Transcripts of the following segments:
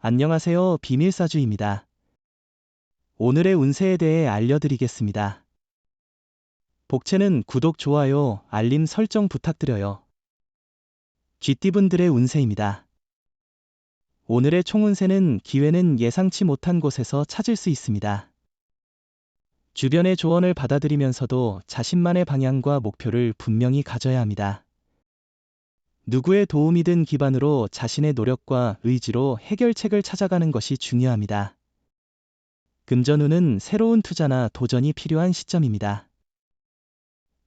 안녕하세요. 비밀사주입니다. 오늘의 운세에 대해 알려드리겠습니다. 복채는 구독, 좋아요, 알림 설정 부탁드려요. 쥐띠분들의 운세입니다. 오늘의 총운세는 기회는 예상치 못한 곳에서 찾을 수 있습니다. 주변의 조언을 받아들이면서도 자신만의 방향과 목표를 분명히 가져야 합니다. 누구의 도움이든 기반으로 자신의 노력과 의지로 해결책을 찾아가는 것이 중요합니다. 금전운은 새로운 투자나 도전이 필요한 시점입니다.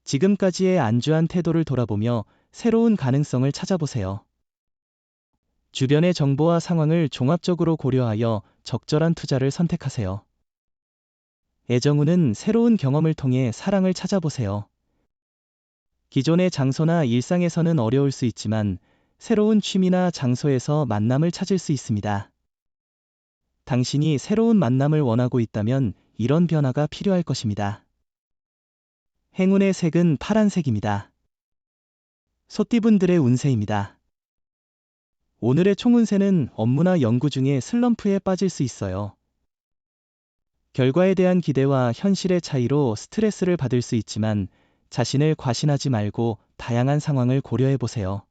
지금까지의 안주한 태도를 돌아보며 새로운 가능성을 찾아보세요. 주변의 정보와 상황을 종합적으로 고려하여 적절한 투자를 선택하세요. 애정운은 새로운 경험을 통해 사랑을 찾아보세요. 기존의 장소나 일상에서는 어려울 수 있지만 새로운 취미나 장소에서 만남을 찾을 수 있습니다. 당신이 새로운 만남을 원하고 있다면 이런 변화가 필요할 것입니다. 행운의 색은 파란색입니다. 소띠분들의 운세입니다. 오늘의 총운세는 업무나 연구 중에 슬럼프에 빠질 수 있어요. 결과에 대한 기대와 현실의 차이로 스트레스를 받을 수 있지만 자신을 과신하지 말고 다양한 상황을 고려해 보세요.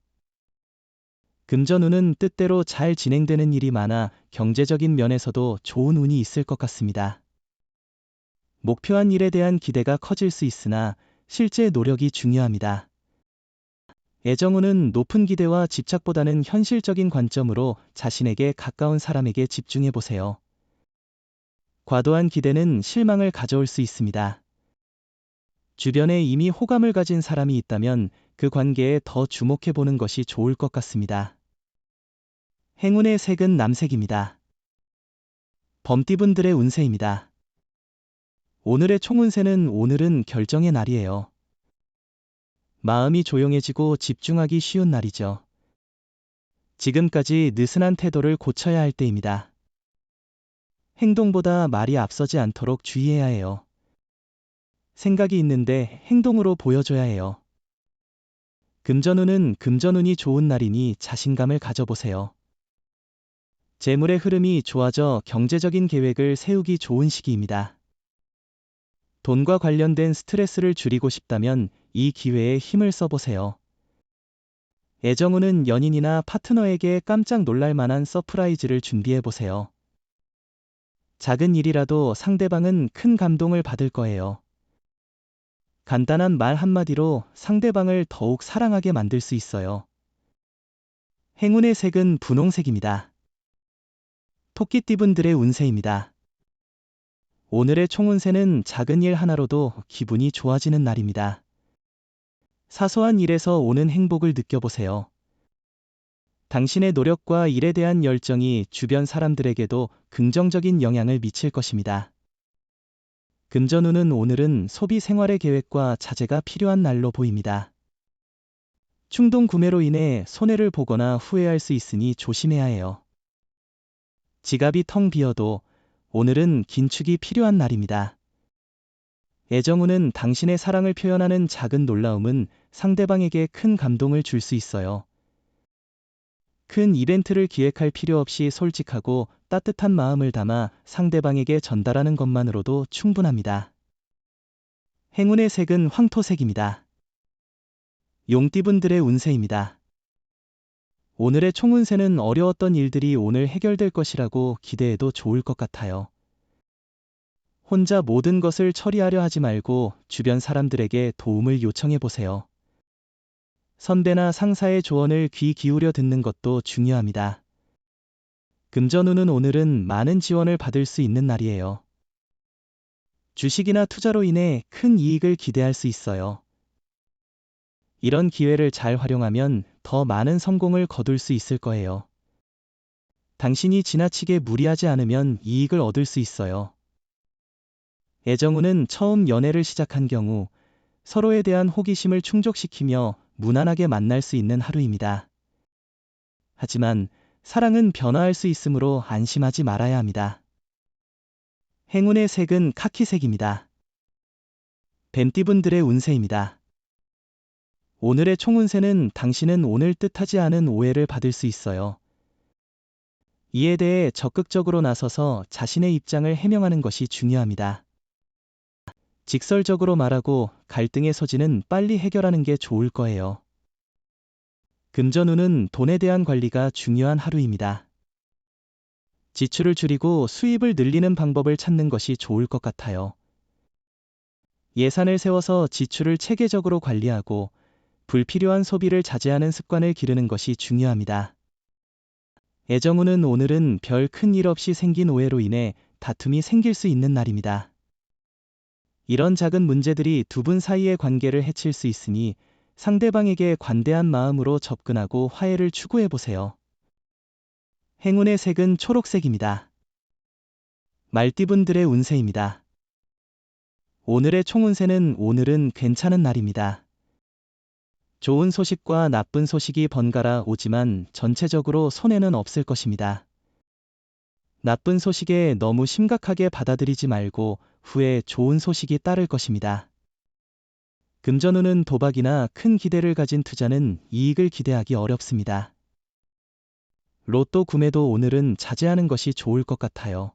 금전운은 뜻대로 잘 진행되는 일이 많아 경제적인 면에서도 좋은 운이 있을 것 같습니다. 목표한 일에 대한 기대가 커질 수 있으나 실제 노력이 중요합니다. 애정운은 높은 기대와 집착보다는 현실적인 관점으로 자신에게 가까운 사람에게 집중해 보세요. 과도한 기대는 실망을 가져올 수 있습니다. 주변에 이미 호감을 가진 사람이 있다면 그 관계에 더 주목해 보는 것이 좋을 것 같습니다. 행운의 색은 남색입니다. 범띠분들의 운세입니다. 오늘의 총운세는 오늘은 결정의 날이에요. 마음이 조용해지고 집중하기 쉬운 날이죠. 지금까지 느슨한 태도를 고쳐야 할 때입니다. 행동보다 말이 앞서지 않도록 주의해야 해요. 생각이 있는데 행동으로 보여줘야 해요. 금전운은 금전운이 좋은 날이니 자신감을 가져보세요. 재물의 흐름이 좋아져 경제적인 계획을 세우기 좋은 시기입니다. 돈과 관련된 스트레스를 줄이고 싶다면 이 기회에 힘을 써보세요. 애정운은 연인이나 파트너에게 깜짝 놀랄 만한 서프라이즈를 준비해보세요. 작은 일이라도 상대방은 큰 감동을 받을 거예요. 간단한 말 한마디로 상대방을 더욱 사랑하게 만들 수 있어요. 행운의 색은 분홍색입니다. 토끼띠분들의 운세입니다. 오늘의 총운세는 작은 일 하나로도 기분이 좋아지는 날입니다. 사소한 일에서 오는 행복을 느껴보세요. 당신의 노력과 일에 대한 열정이 주변 사람들에게도 긍정적인 영향을 미칠 것입니다. 금전운은 오늘은 소비 생활의 계획과 자제가 필요한 날로 보입니다. 충동 구매로 인해 손해를 보거나 후회할 수 있으니 조심해야 해요. 지갑이 텅 비어도 오늘은 긴축이 필요한 날입니다. 애정운은 당신의 사랑을 표현하는 작은 놀라움은 상대방에게 큰 감동을 줄 수 있어요. 큰 이벤트를 기획할 필요 없이 솔직하고 따뜻한 마음을 담아 상대방에게 전달하는 것만으로도 충분합니다. 행운의 색은 황토색입니다. 용띠분들의 운세입니다. 오늘의 총운세는 어려웠던 일들이 오늘 해결될 것이라고 기대해도 좋을 것 같아요. 혼자 모든 것을 처리하려 하지 말고 주변 사람들에게 도움을 요청해 보세요. 선배나 상사의 조언을 귀 기울여 듣는 것도 중요합니다. 금전운은 오늘은 많은 지원을 받을 수 있는 날이에요. 주식이나 투자로 인해 큰 이익을 기대할 수 있어요. 이런 기회를 잘 활용하면 더 많은 성공을 거둘 수 있을 거예요. 당신이 지나치게 무리하지 않으면 이익을 얻을 수 있어요. 애정운은 처음 연애를 시작한 경우 서로에 대한 호기심을 충족시키며 무난하게 만날 수 있는 하루입니다. 하지만 사랑은 변화할 수 있으므로 안심하지 말아야 합니다. 행운의 색은 카키색입니다. 뱀띠분들의 운세입니다. 오늘의 총운세는 당신은 오늘 뜻하지 않은 오해를 받을 수 있어요. 이에 대해 적극적으로 나서서 자신의 입장을 해명하는 것이 중요합니다. 직설적으로 말하고 갈등의 소지는 빨리 해결하는 게 좋을 거예요. 금전운은 돈에 대한 관리가 중요한 하루입니다. 지출을 줄이고 수입을 늘리는 방법을 찾는 것이 좋을 것 같아요. 예산을 세워서 지출을 체계적으로 관리하고 불필요한 소비를 자제하는 습관을 기르는 것이 중요합니다. 애정운은 오늘은 별 큰 일 없이 생긴 오해로 인해 다툼이 생길 수 있는 날입니다. 이런 작은 문제들이 두 분 사이의 관계를 해칠 수 있으니 상대방에게 관대한 마음으로 접근하고 화해를 추구해 보세요. 행운의 색은 초록색입니다. 말띠분들의 운세입니다. 오늘의 총운세는 오늘은 괜찮은 날입니다. 좋은 소식과 나쁜 소식이 번갈아 오지만 전체적으로 손해는 없을 것입니다. 나쁜 소식에 너무 심각하게 받아들이지 말고 후에 좋은 소식이 따를 것입니다. 금전운은 도박이나 큰 기대를 가진 투자는 이익을 기대하기 어렵습니다. 로또 구매도 오늘은 자제하는 것이 좋을 것 같아요.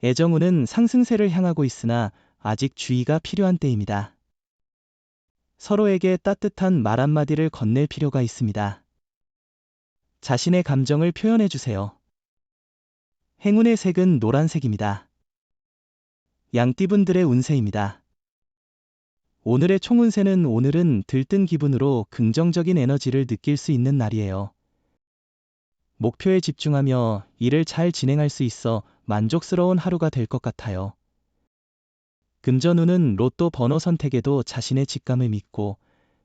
애정운은 상승세를 향하고 있으나 아직 주의가 필요한 때입니다. 서로에게 따뜻한 말 한마디를 건넬 필요가 있습니다. 자신의 감정을 표현해 주세요. 행운의 색은 노란색입니다. 양띠분들의 운세입니다. 오늘의 총운세는 오늘은 들뜬 기분으로 긍정적인 에너지를 느낄 수 있는 날이에요. 목표에 집중하며 일을 잘 진행할 수 있어 만족스러운 하루가 될 것 같아요. 금전운은 로또 번호 선택에도 자신의 직감을 믿고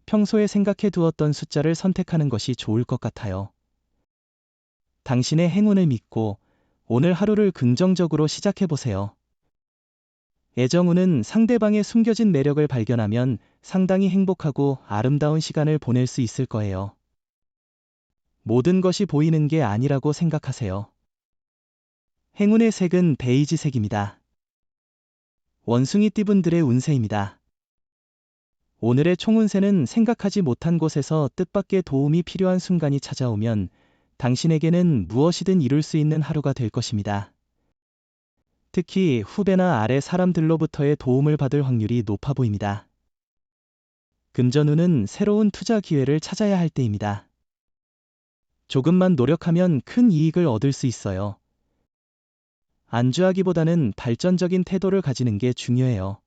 평소에 생각해 두었던 숫자를 선택하는 것이 좋을 것 같아요. 당신의 행운을 믿고 오늘 하루를 긍정적으로 시작해 보세요. 애정운은 상대방의 숨겨진 매력을 발견하면 상당히 행복하고 아름다운 시간을 보낼 수 있을 거예요. 모든 것이 보이는 게 아니라고 생각하세요. 행운의 색은 베이지색입니다. 원숭이띠분들의 운세입니다. 오늘의 총운세는 생각하지 못한 곳에서 뜻밖의 도움이 필요한 순간이 찾아오면 당신에게는 무엇이든 이룰 수 있는 하루가 될 것입니다. 특히 후배나 아래 사람들로부터의 도움을 받을 확률이 높아 보입니다. 금전운은 새로운 투자 기회를 찾아야 할 때입니다. 조금만 노력하면 큰 이익을 얻을 수 있어요. 안주하기보다는 발전적인 태도를 가지는 게 중요해요.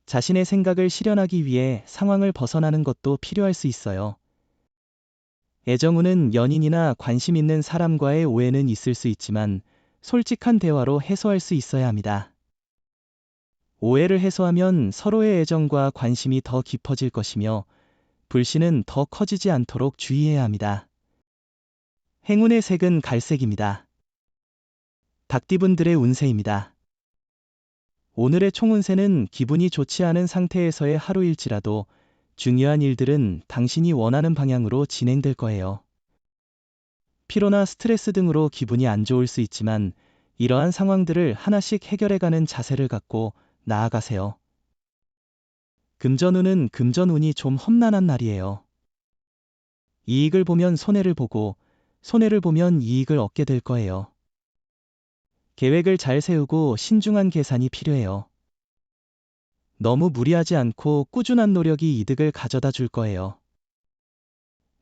자신의 생각을 실현하기 위해 상황을 벗어나는 것도 필요할 수 있어요. 애정운은 연인이나 관심 있는 사람과의 오해는 있을 수 있지만 솔직한 대화로 해소할 수 있어야 합니다. 오해를 해소하면 서로의 애정과 관심이 더 깊어질 것이며 불신은 더 커지지 않도록 주의해야 합니다. 행운의 색은 갈색입니다. 닭띠분들의 운세입니다. 오늘의 총운세는 기분이 좋지 않은 상태에서의 하루일지라도 중요한 일들은 당신이 원하는 방향으로 진행될 거예요. 피로나 스트레스 등으로 기분이 안 좋을 수 있지만 이러한 상황들을 하나씩 해결해가는 자세를 갖고 나아가세요. 금전운은 금전운이 좀 험난한 날이에요. 이익을 보면 손해를 보고 손해를 보면 이익을 얻게 될 거예요. 계획을 잘 세우고 신중한 계산이 필요해요. 너무 무리하지 않고 꾸준한 노력이 이득을 가져다 줄 거예요.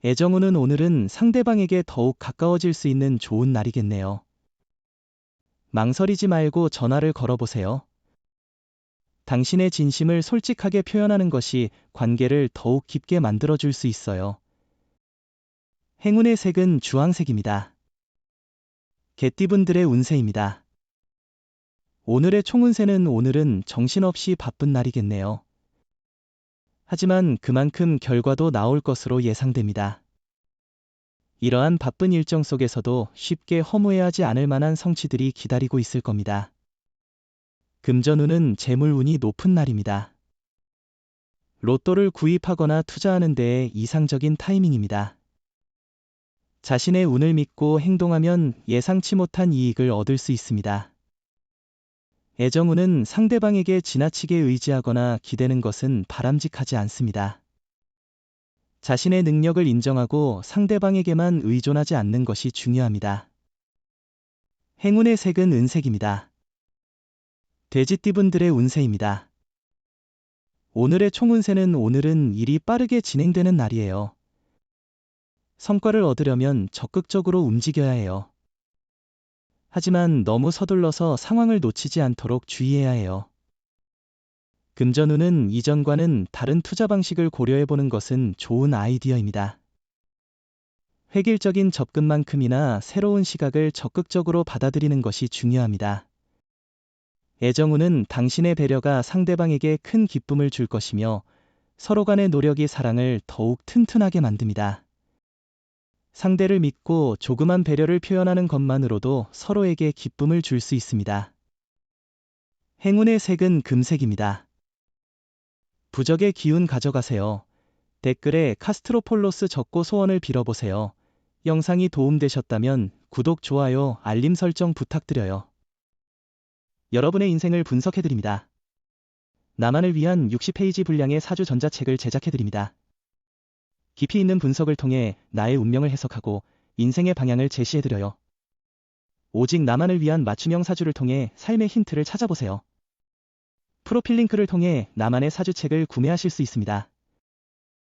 애정운은 오늘은 상대방에게 더욱 가까워질 수 있는 좋은 날이겠네요. 망설이지 말고 전화를 걸어보세요. 당신의 진심을 솔직하게 표현하는 것이 관계를 더욱 깊게 만들어줄 수 있어요. 행운의 색은 주황색입니다. 개띠분들의 운세입니다. 오늘의 총운세는 오늘은 정신없이 바쁜 날이겠네요. 하지만 그만큼 결과도 나올 것으로 예상됩니다. 이러한 바쁜 일정 속에서도 쉽게 허무해하지 않을 만한 성취들이 기다리고 있을 겁니다. 금전운은 재물운이 높은 날입니다. 로또를 구입하거나 투자하는 데에 이상적인 타이밍입니다. 자신의 운을 믿고 행동하면 예상치 못한 이익을 얻을 수 있습니다. 애정운은 상대방에게 지나치게 의지하거나 기대는 것은 바람직하지 않습니다. 자신의 능력을 인정하고 상대방에게만 의존하지 않는 것이 중요합니다. 행운의 색은 은색입니다. 돼지띠분들의 운세입니다. 오늘의 총운세는 오늘은 일이 빠르게 진행되는 날이에요. 성과를 얻으려면 적극적으로 움직여야 해요. 하지만 너무 서둘러서 상황을 놓치지 않도록 주의해야 해요. 금전운은 이전과는 다른 투자 방식을 고려해보는 것은 좋은 아이디어입니다. 획일적인 접근만큼이나 새로운 시각을 적극적으로 받아들이는 것이 중요합니다. 애정운은 당신의 배려가 상대방에게 큰 기쁨을 줄 것이며 서로 간의 노력이 사랑을 더욱 튼튼하게 만듭니다. 상대를 믿고 조그만 배려를 표현하는 것만으로도 서로에게 기쁨을 줄 수 있습니다. 행운의 색은 금색입니다. 부적의 기운 가져가세요. 댓글에 카스트로폴로스 적고 소원을 빌어보세요. 영상이 도움되셨다면 구독, 좋아요, 알림 설정 부탁드려요. 여러분의 인생을 분석해드립니다. 나만을 위한 60페이지 분량의 사주 전자책을 제작해드립니다. 깊이 있는 분석을 통해 나의 운명을 해석하고 인생의 방향을 제시해드려요. 오직 나만을 위한 맞춤형 사주를 통해 삶의 힌트를 찾아보세요. 프로필 링크를 통해 나만의 사주책을 구매하실 수 있습니다.